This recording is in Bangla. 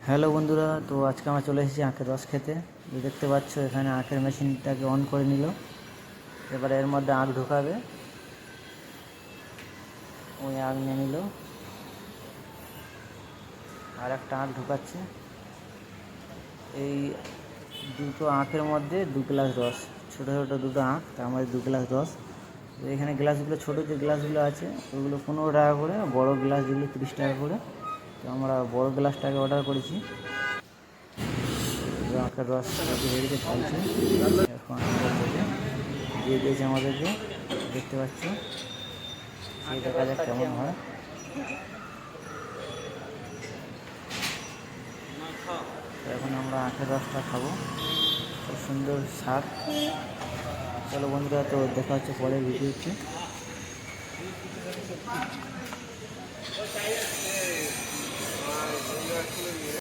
হ্যালো বন্ধুরা, তো আজকে আমরা চলে এসেছি আখের রস খেতে। তো দেখতে পাচ্ছ এখানে আখের মেশিনটাকে অন করে নিল। এবারে এর মধ্যে আখ ঢোকাবে। ওই আখ নিয়ে নিল, আর একটা আখ ঢোকাচ্ছে। এই দুটো আখের মধ্যে 2 গ্লাস রস, ছোটো ছোটো দুটো আখ, তার মধ্যে 2 গ্লাস রস। তো এখানে গ্লাসগুলো, ছোটো যে গ্লাসগুলো আছে ওগুলো 15 টাকা করে, বড় গ্লাস যেগুলো 30 টাকা করে। তো আমরা বড় গ্লাসটাকে অর্ডার করেছি। আখের রস রেডিতে চলছে, এখন দিয়ে দিয়েছে আমাদেরকে, দেখতে পাচ্ছ। সেই দেখা যাক কেমন হয়। এখন আমরা আখের রসটা খাবো, খুব সুন্দর স্বাদ। চলো বন্ধুরা, তো দেখা হচ্ছে পরের ভিডিওতে।